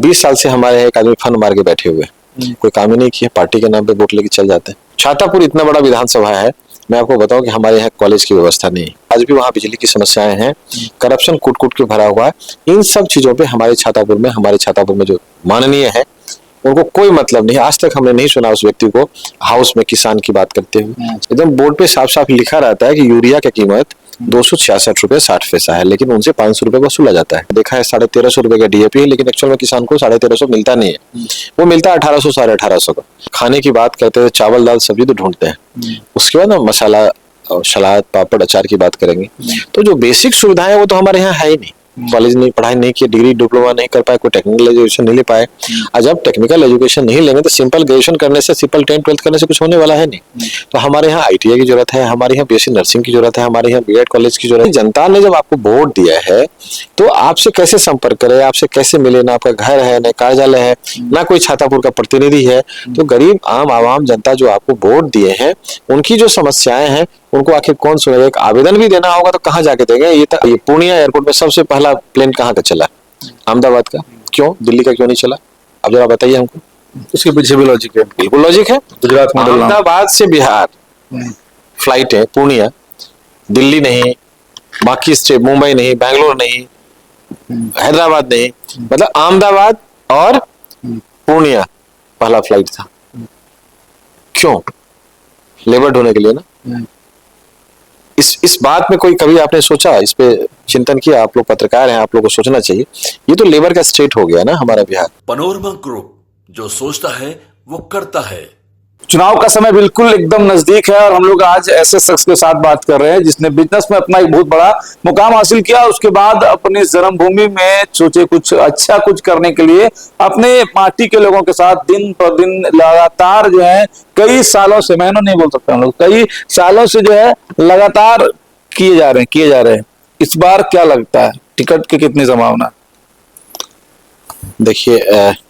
20 साल से हमारे यहाँ एक आदमी फंड मार के बैठे हुए, कोई काम ही नहीं किया, पार्टी के नाम पे वोट लेके चल जाते हैं। छातापुर इतना बड़ा विधानसभा है, मैं आपको बताऊं कि हमारे यहाँ कॉलेज की व्यवस्था नहीं है, आज भी वहाँ बिजली की समस्याएं हैं, करप्शन कूट कूट के भरा हुआ है। इन सब चीजों पे हमारे छातापुर में जो माननीय है उनको कोई मतलब नहीं। आज तक हमने नहीं सुना उस व्यक्ति को हाउस में किसान की बात करते हुए। एकदम बोर्ड पे साफ साफ लिखा रहता है कि यूरिया की कीमत 266 रुपए 60 पैसा है, लेकिन उनसे 500 रुपए वसूला जाता है। देखा है 1350 रुपए का डीएपी है, लेकिन एक्चुअल में किसान को 1350 मिलता नहीं है, वो मिलता है 1800 1850 का। खाने की बात करते हैं, चावल दाल सब्जी तो ढूंढते हैं, उसके बाद ना मसाला सलाद पापड़ अचार की बात करेंगे। तो जो बेसिक सुविधाएं है वो तो हमारे यहाँ है ही नहीं। कॉलेज नहीं, पढ़ाई नहीं की, डिग्री डिप्लोमा नहीं कर पाए, कोई टेक्निकल एजुकेशन नहीं ले पाए। और जब टेक्निकल एजुकेशन नहीं लेंगे तो सिंपल ग्रेजुएशन करने से, सिंपल 10th 12th करने से कुछ होने वाला है नहीं। तो हमारे यहाँ आईटीआई की जरूरत है, हमारे यहाँ बीएससी नर्सिंग की जरूरत है, हमारे यहाँ बीएड कॉलेज की जरूरत है। जनता ने जब आपको वोट दिया है तो आपसे कैसे संपर्क करे, आपसे कैसे मिले, ना आपका घर है, ना कार्यालय है, ना कोई छातापुर का प्रतिनिधि है। तो गरीब आम आवाम जनता जो आपको वोट दिए हैं उनकी जो समस्याएं हैं उनको आखिर कौन सुनेगा। एक आवेदन भी देना होगा तो कहाँ जाके देंगे। ये पूर्णिया एयरपोर्ट में सबसे पहला प्लेन कहाँ का चला? अहमदाबाद का। क्यों? दिल्ली का क्यों नहीं चला? अब जरा बताइए हमको। उसके पीछे भी लॉजिक है। बिल्कुल लॉजिक है। गुजरात में अहमदाबाद से बिहार फ्लाइट है, पूर्णिया, दिल्ली नहीं, बाकी स्टेट, मुंबई नहीं, बैंगलोर नहीं, हैदराबाद नहीं, मतलब अहमदाबाद और पूर्णिया पहला फ्लाइट था। क्यों? लेबर ढोने के लिए ना। इस बात में कोई कभी आपने सोचा, इस पे चिंतन किया? आप लोग पत्रकार हैं, आप लोग को सोचना चाहिए। ये तो लेबर का स्टेट हो गया ना हमारा बिहार। पनोरमा ग्रुप, जो सोचता है वो करता है। चुनाव का समय बिल्कुल एकदम नजदीक है और हम लोग आज ऐसे शख्स के साथ बात कर रहे हैं जिसने बिजनेस में अपना एक बहुत बड़ा मुकाम हासिल किया। उसके बाद अपनी जन्मभूमि में सोचे कुछ अच्छा कुछ करने के लिए अपने पार्टी के लोगों के साथ दिन पर दिन लगातार जो है कई सालों से, महीनों नहीं बोल सकते हम लोग, कई सालों से जो है लगातार किए जा रहे हैं। इस बार क्या लगता है, टिकट की कितनी संभावना? देखिए,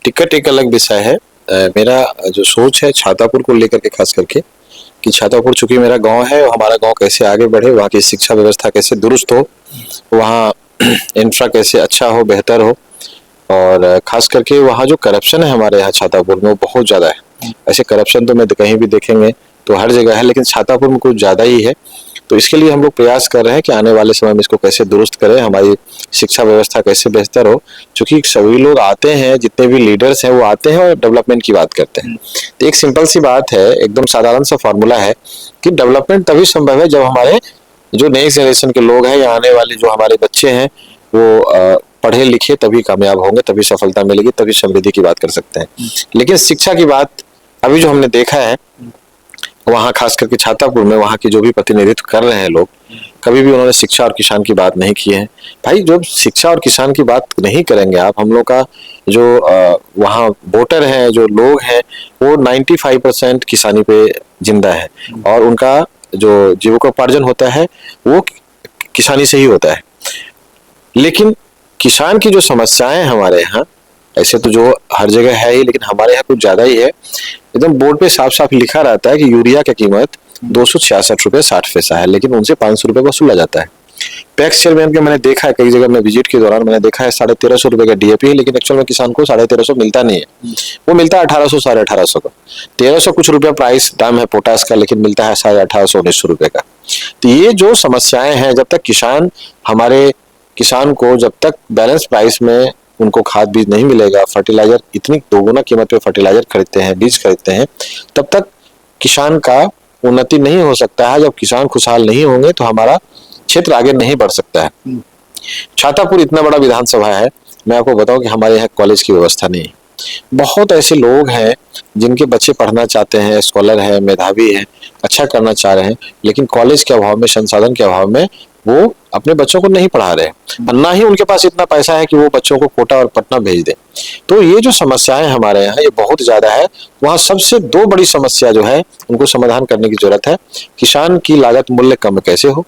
टिकट एक अलग विषय है। मेरा जो सोच है छातापुर को लेकर के, खास करके कि छातापुर चूंकि मेरा गांव है, हमारा गांव कैसे आगे बढ़े, वहाँ की शिक्षा व्यवस्था कैसे दुरुस्त हो, वहाँ इंफ्रा कैसे अच्छा हो, बेहतर हो, और खास करके वहाँ जो करप्शन है हमारे यहाँ छातापुर में वो बहुत ज्यादा है। ऐसे करप्शन तो मैं कहीं भी देखेंगे तो हर जगह है, लेकिन छातापुर में कुछ ज्यादा ही है। तो इसके लिए हम लोग प्रयास कर रहे हैं कि आने वाले समय में इसको कैसे दुरुस्त करें, हमारी शिक्षा व्यवस्था कैसे बेहतर हो। क्योंकि सभी लोग आते हैं, जितने भी लीडर्स हैं वो आते हैं और डेवलपमेंट की बात करते हैं। तो एक सिंपल सी बात है, एकदम साधारण सा फॉर्मूला है कि डेवलपमेंट तभी संभव है जब हमारे जो नेक्स्ट जनरेशन के लोग हैं या आने वाले जो हमारे बच्चे हैं वो पढ़े लिखे, तभी कामयाब होंगे, तभी सफलता मिलेगी, तभी समृद्धि की बात कर सकते हैं। लेकिन शिक्षा की बात अभी जो हमने देखा है वहाँ खास करके छातापुर में, वहाँ की जो भी प्रतिनिधित्व कर रहे हैं लोग, कभी भी उन्होंने शिक्षा और किसान की बात नहीं की है। भाई जब शिक्षा और किसान की बात नहीं करेंगे आप, हम लोग का जो वहाँ वोटर हैं, जो लोग हैं, वो 95% किसानी पे जिंदा है और उनका जो जीविकोपार्जन होता है वो किसानी से ही होता है। लेकिन किसान की जो समस्याएं हमारे यहाँ, ऐसे तो जो हर जगह है ही, लेकिन हमारे यहाँ कुछ ज्यादा ही है। एकदम बोर्ड पे साफ साफ लिखा रहता है कि यूरिया की कीमत 266 रुपए 60 पैसा है, लेकिन उनसे 500 रुपए वसूला जाता है। पैक्स चेयरमैन के मैंने देखा है कई जगह, मैं विजिट के दौरान मैंने देखा है 1350 रुपए का डीएपी है, लेकिन एक्चुअल में किसान को 1350 मिलता नहीं है, वो मिलता है 1800 1850 का। 1300 कुछ रुपया प्राइस दाम है पोटास का, लेकिन मिलता है 1850 1900 रुपए का। तो ये जो समस्याएं हैं, जब तक हमारे किसान को जब तक बैलेंस प्राइस में उनको खाद बीज नहीं मिलेगा, फर्टिलाइजर इतनी दोगुना कीमत पे फर्टिलाइजर खरीदते हैं, बीज खरीदते हैं, तब तक किसान का उन्नति नहीं हो सकता है। जब किसान खुशहाल नहीं होंगे तो हमारा क्षेत्र आगे नहीं बढ़ सकता है। छातापुर इतना बड़ा विधानसभा है, मैं आपको बताऊं कि हमारे यहाँ कॉलेज की व्यवस्था नहीं है। बहुत ऐसे लोग हैं जिनके बच्चे पढ़ना चाहते हैं, स्कॉलर है, मेधावी है, अच्छा करना चाह रहे हैं, लेकिन कॉलेज के अभाव में, संसाधन के अभाव में वो अपने बच्चों को नहीं पढ़ा रहे हैं, और ना ही उनके पास इतना पैसा है कि वो बच्चों को कोटा और पटना भेज दे। तो ये जो समस्याएं हमारे यहाँ ये बहुत ज्यादा है। वहाँ सबसे दो बड़ी समस्या जो है उनको समाधान करने की जरूरत है। किसान की लागत मूल्य कम कैसे हो,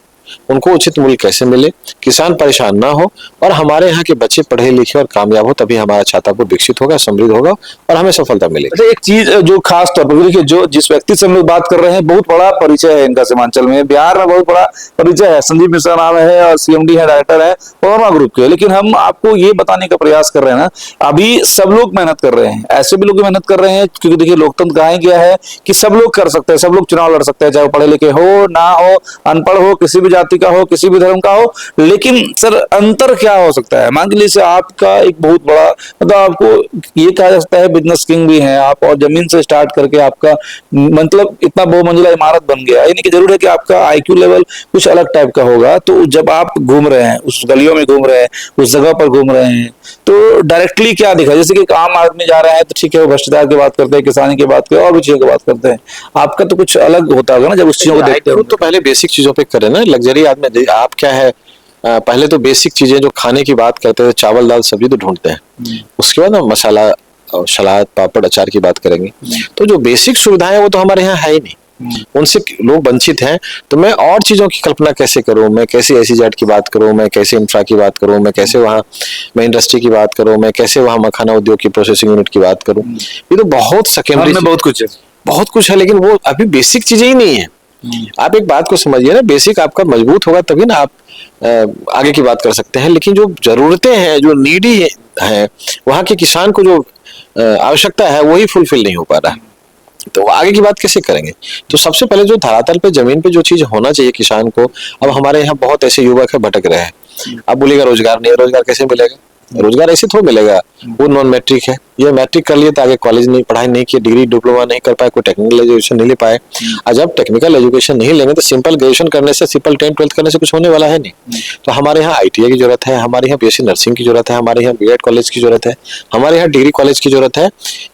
उनको उचित मूल्य कैसे मिले, किसान परेशान ना हो और हमारे यहाँ के बच्चे पढ़े लिखे और कामयाब हो, तभी हमारा छातापुर विकसित होगा, समृद्ध होगा और हमें सफलता मिलेगी। अच्छा, एक चीज जो खास तौर पर देखिए, जो जिस व्यक्ति से हम लोग बात कर रहे हैं, बहुत बड़ा परिचय है इनका सीमांचल में, बिहार में बहुत बड़ा परिचय है। संजीव मिश्रा नाम है और सीएमडी है, डायरेक्टर है वर्मा ग्रुप के। लेकिन हम आपको ये बताने का प्रयास कर रहे हैं ना, अभी सब लोग मेहनत कर रहे हैं, ऐसे भी लोग मेहनत कर रहे हैं, क्योंकि देखिए लोकतंत्र कहा गया है कि सब लोग कर सकते हैं, सब लोग चुनाव लड़ सकते हैं, चाहे वो पढ़े लिखे हो ना हो, अनपढ़ हो, किसी भी जाति का हो, किसी भी धर्म का हो। लेकिन सर अंतर क्या हो सकता है? मान लीजिए आपका एक बहुत बड़ा, मतलब आपको ये कहा जा सकता है बिजनेस किंग भी है आप, और जमीन से स्टार्ट करके आपका मतलब इतना बहुमंजिला इमारत बन गया। यानी कि जरूर है कि आपका आईक्यू लेवल कुछ अलग टाइप का होगा। तो जब आप घूम रहे हैं, उस गलियों में घूम रहे हैं, उस जगह पर घूम रहे हैं, तो डायरेक्टली क्या दिखा? जैसे कि एक आम आदमी जा रहा है तो ठीक है, वो भ्रष्टाचार की बात करते हैं, किसानी की बात करते हैं और भी चीजों की बात करते हैं। आपका तो कुछ अलग होता होगा ना जब उस चीजों को देखते हो। तो पहले बेसिक चीजों पे करें ना, लग्जरी आदमी आप क्या है, पहले तो बेसिक चीजें जो खाने की बात करते थे, चावल दाल सब्जी तो ढूंढते हैं, उसके बाद ना मसाला और सलाद पापड़ अचार की बात करेंगे। तो जो बेसिक सुविधाएं वो तो हमारे यहाँ है ही नहीं, उनसे लोग वंचित हैं। तो मैं और चीजों की कल्पना कैसे करूं, मैं कैसे SEZ की बात करूं, मैं कैसे इंफ्रा की बात करूं, मैं कैसे वहाँ मैं इंडस्ट्री की बात करूं, मैं कैसे वहाँ मखाना उद्योग की प्रोसेसिंग यूनिट की बात करूं। ये तो बहुत सेकेंडरी, बहुत कुछ है, लेकिन वो अभी बेसिक चीजें ही नहीं है। आप एक बात को समझिए ना, बेसिक आपका मजबूत होगा तभी ना आप आगे की बात कर सकते हैं। लेकिन जो जरूरतें हैं, जो नीडी है, वहाँ के किसान को जो आवश्यकता है वही फुलफिल नहीं हो पा रहा है, तो आगे की बात कैसे करेंगे? तो सबसे पहले जो धरातल पे जमीन पे जो चीज होना चाहिए किसान को, अब हमारे यहाँ बहुत ऐसे युवक है भटक रहे हैं। अब बोलेगा रोजगार नहीं है, रोजगार कैसे मिलेगा? रोजगार ऐसे थोड़ा मिलेगा, वो नॉन मैट्रिक है, ये मैट्रिक कर लिए तो आगे कॉलेज नहीं पढ़ाई नहीं की, डिग्री डिप्लोमा नहीं कर पाए, कोई टेक्निकल एजुकेशन नहीं ले पाए। और जब टेक्निकल एजुकेशन नहीं लेंगे तो सिंपल ग्रेजुएशन करने से, सिंपल 10th 12th करने से कुछ होने वाला है नहीं। तो हमारे यहाँ ITI की जरूरत है, हमारे यहाँ BSc नर्सिंग की जरूरत है, हमारे यहाँ B.Ed कॉलेज की जरूरत है, हमारे यहाँ डिग्री कॉलेज की जरूरत है।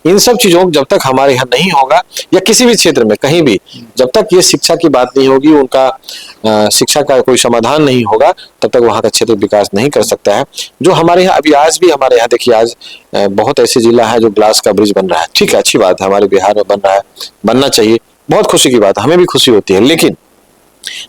इन सब चीजों जब तक हमारे यहाँ नहीं होगा, या किसी भी क्षेत्र में कहीं भी जब तक ये शिक्षा की बात नहीं होगी, उनका शिक्षा का कोई समाधान नहीं होगा, तब तक वहाँ का क्षेत्र विकास नहीं कर सकता है। जो हमारे यहाँ अभी आज भी हमारे यहाँ देखिए, आज बहुत ऐसे जिला है जो ग्लास का ब्रिज बन रहा है, ठीक है, अच्छी बात है, हमारे बिहार में बन रहा है, बनना चाहिए, बहुत खुशी की बात है, हमें भी खुशी होती है। लेकिन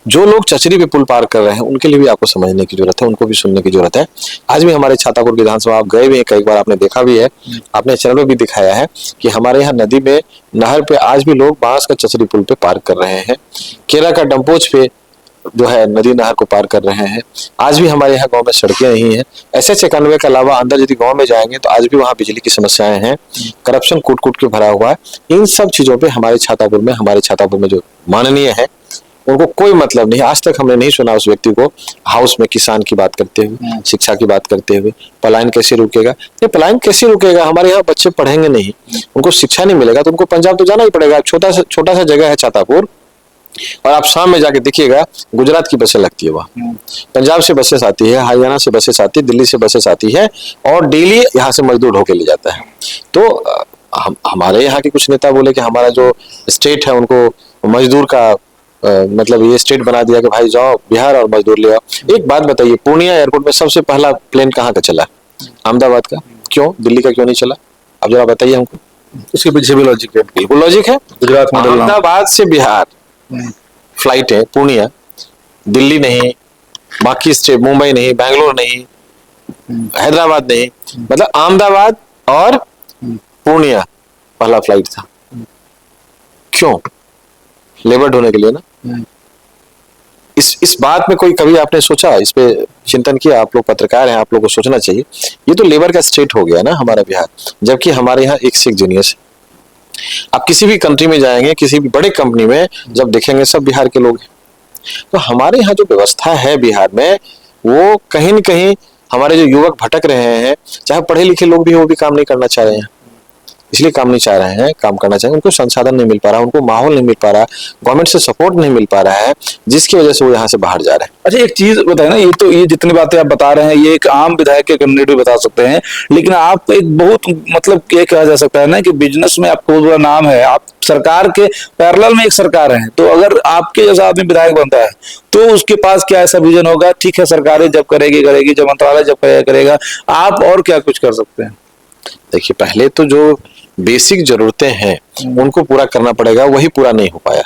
जो लोग चचरी पे पुल पार कर रहे हैं, उनके लिए भी आपको समझने की जरूरत है, उनको भी सुनने की जरूरत है। आज भी हमारे छातापुर विधानसभा आप गए भी हैं, कई बार आपने देखा भी है, आपने चैनल में भी दिखाया है कि हमारे यहाँ नदी में, नहर पे आज भी लोग बांस का चचरी पुल पे पार कर रहे हैं। केला का डंपोच पे जो है नदी नहर को पार कर रहे हैं। आज भी हमारे यहाँ गांव में सड़कें नहीं है। SH91 के अलावा अंदर यदि गांव में जाएंगे तो आज भी वहाँ बिजली की समस्याएं हैं, करप्शन कूट कूट के भरा हुआ है। इन सब चीजों पे हमारे छातापुर में जो माननीय है, उनको कोई मतलब नहीं। आज तक हमने नहीं सुना उस व्यक्ति को हाउस में किसान की बात करते हुए, शिक्षा की बात करते हुए। पलायन कैसे रुकेगा? ये पलायन कैसे रुकेगा? हमारे यहाँ बच्चे पढ़ेंगे नहीं, उनको शिक्षा नहीं मिलेगा, तो उनको पंजाब तो जाना ही पड़ेगा। छोटा सा जगह है छातापुर, और आप शाम में जाके देखिएगा, गुजरात की बसें लगती है वहाँ, पंजाब से बसेस आती है, हरियाणा से बसेस आती है, दिल्ली से बसेस आती है, और डेली यहाँ से मजदूर ढो के ले जाता है। तो हमारे यहाँ के कुछ नेता बोले कि हमारा जो स्टेट है उनको मजदूर का मतलब ये स्टेट बना दिया कि भाई जाओ बिहार और मजदूर ले आओ। एक बात बताइए, पूर्णिया एयरपोर्ट में सबसे पहला प्लेन कहाँ का चला? अहमदाबाद का। क्यों? दिल्ली का क्यों नहीं चला? अब जरा बताइए हमको। उसके पीछे भी लॉजिक है, बिल्कुल लॉजिक है। गुजरात में अहमदाबाद से बिहार फ्लाइट है, पूर्णिया, दिल्ली नहीं, बाकी स्टेट, मुंबई नहीं, बैंगलोर नहीं, हैदराबाद नहीं, मतलब अहमदाबाद और पूर्णिया पहला फ्लाइट था। क्यों? लेबर ढोने के लिए ना। इस बात में कोई कभी आपने सोचा, इस पे चिंतन किया? आप लोग पत्रकार हैं, आप लोगों को सोचना चाहिए। ये तो लेबर का स्टेट हो गया ना हमारा बिहार, जबकि हमारे यहाँ एक से एक जीनियस है। आप किसी भी कंट्री में जाएंगे, किसी भी बड़े कंपनी में जब देखेंगे, सब बिहार के लोग हैं। तो हमारे यहाँ जो व्यवस्था है बिहार में, वो कहीं न कहीं हमारे जो युवक भटक रहे हैं, चाहे पढ़े लिखे लोग भी हो, वो भी काम नहीं करना चाह रहे हैं। इसलिए काम नहीं चाह रहे हैं, काम करना चाहिए, उनको संसाधन नहीं मिल पा रहा, उनको माहौल नहीं मिल पा रहा, गवर्नमेंट से सपोर्ट नहीं मिल पा रहा है, जिसकी वजह से वो यहाँ से बाहर जा रहे हैं। अच्छा, एक चीज बताए ना, ये जितनी बातें आप बता रहे हैं, ये एक आम विधायक के कैंडिडेट भी बता सकते हैं, लेकिन आप एक बहुत मतलब ये कहा जा सकता है ना कि बिजनेस में आपको बहुत बड़ा नाम है, आप सरकार के पैरेलल में एक सरकार है, तो अगर आपके जैसा आदमी विधायक बनता है तो उसके पास क्या ऐसा विजन होगा? ठीक है, सरकारें जब करेगी, जब मंत्रालय जब करेगा, आप और क्या कुछ कर सकते हैं? देखिए, पहले तो जो बेसिक जरूरतें हैं उनको पूरा करना पड़ेगा, वही पूरा नहीं हो पाया।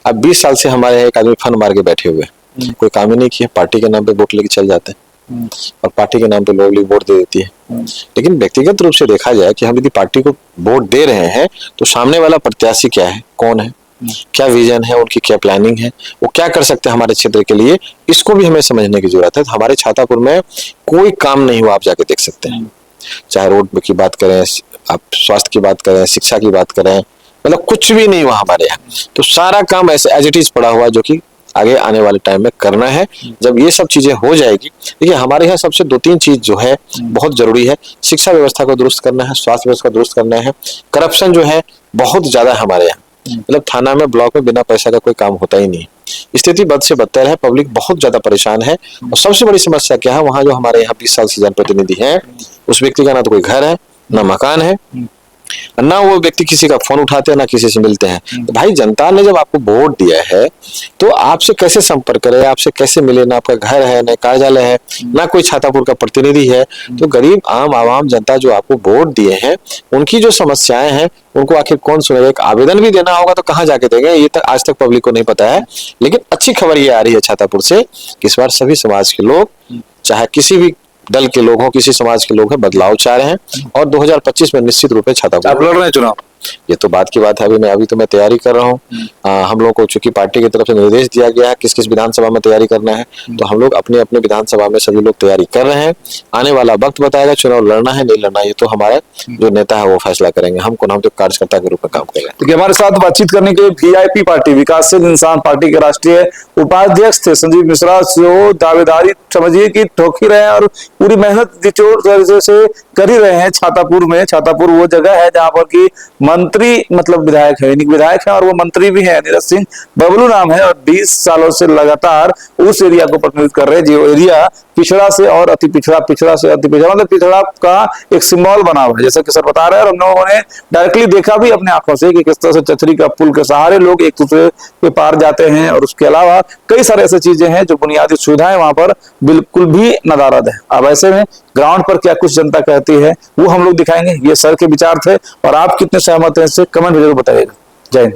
अब 20 साल से हमारे एक आदमी फन मार के बैठे हुए, कोई काम ही नहीं किया, पार्टी के नाम पे वोट लेके चल जाते हैं और पार्टी के नाम पे लोग वोट दे देती है। लेकिन व्यक्तिगत रूप से देखा जाए कि हम यदि पार्टी को वोट दे रहे हैं तो सामने वाला प्रत्याशी क्या है, कौन है, क्या विजन है, उनकी क्या प्लानिंग है, वो क्या कर सकते हैं हमारे क्षेत्र के लिए, इसको भी हमें समझने की जरूरत है। हमारे छातापुर में कोई काम नहीं हुआ, आप जाके देख सकते हैं। चाहे रोड की बात करें, आप स्वास्थ्य की बात करें, शिक्षा की बात करें, मतलब कुछ भी नहीं हुआ हमारे यहाँ। तो सारा काम ऐसे एज इट इज पड़ा हुआ, जो कि आगे आने वाले टाइम में करना है। जब ये सब चीजें हो जाएगी, देखिए हमारे यहाँ सबसे 2-3 चीज जो है बहुत जरूरी है। शिक्षा व्यवस्था को दुरुस्त करना है, स्वास्थ्य व्यवस्था को दुरुस्त करना है। करप्शन जो है बहुत ज्यादा है हमारे यहाँ, मतलब थाना में, ब्लॉक में बिना पैसा का कोई काम होता ही नहीं। स्थिति बद से बदतर है, पब्लिक बहुत ज्यादा परेशान है। और सबसे बड़ी समस्या क्या है, वहाँ जो हमारे यहाँ 20 साल से जनप्रतिनिधि है, उस व्यक्ति का ना तो कोई घर है, ना मकान है, ना वो व्यक्ति किसी का फोन उठाते हैं, ना किसी से मिलते हैं। तो भाई जनता ने जब आपको वोट दिया है तो आपसे कैसे संपर्क करे, आपसे कैसे मिले, ना आपका घर है, ना कार्यालय है, ना कोई छातापुर का प्रतिनिधि है। तो गरीब आम आवाम जनता जो आपको वोट दिए हैं, उनकी जो समस्याएं हैं उनको आखिर कौन सुनेगा। एक आवेदन भी देना होगा तो कहाँ जाके देंगे, ये तक आज तक पब्लिक को नहीं पता है। लेकिन अच्छी खबर ये आ रही है छातापुर से कि इस बार सभी समाज के लोग, चाहे किसी भी दल के लोग हों, किसी समाज के लोग हैं, बदलाव चाह रहे हैं। और 2025 में निश्चित रूप से छातापुर आप लड़ रहे हैं चुनाव? ये तो बात की बात है, अभी तो मैं तैयारी कर रहा हूँ। हम लोगों को चूंकि पार्टी की तरफ से निर्देश दिया गया है किस किस विधानसभा में तैयारी करना है, तो हम लोग अपने अपने विधानसभा में सभी लोग तैयारी कर रहे हैं। आने वाला वक्त बताएगा चुनाव लड़ना है नहीं लड़ना, ये तो हमारे जो नेता है वो फैसला करेंगे। हम तो कार्यकर्ता के रूप में काम कर रहे हैं। तो हमारे साथ बातचीत करने के लिए वीआईपी पार्टी विकासशील इंसान पार्टी के राष्ट्रीय उपाध्यक्ष थे संजीव मिश्रा, जो दावेदारी समझिए कि ठोक ही रहे हैं और पूरी मेहनत निचोड़ तरीके से कर ही रहे हैं छातापुर में। छातापुर वो जगह है जहां पर की मंत्री मतलब विधायक है, विधायक है और वो मंत्री भी है, नीरज सिंह बबलू नाम है, और 20 सालों से लगातार उस एरिया को प्रतिनिधित्व कर रहे हैं जो एरिया पिछड़ा से और अति पिछड़ा, पिछड़ा से अति पिछड़ा, मतलब पिछड़ा का एक सिंबल बना हुआ है, जैसा कि सर बता रहे हैं। और हम लोगों ने डायरेक्टली देखा भी अपने आंखों से कि किस तरह से चचरी का पुल के सहारे लोग एक दूसरे के पार जाते हैं। और उसके अलावा कई सारे ऐसे चीजें हैं जो बुनियादी सुविधाएं वहां पर बिल्कुल भी नदारद है। अब ऐसे में ग्राउंड पर क्या कुछ जनता कहती है वो हम लोग दिखाएंगे। ये सर के विचार थे और आप कितने सहमत हैं इससे कमेंट में जरूर बताइएगा। जय हिंद।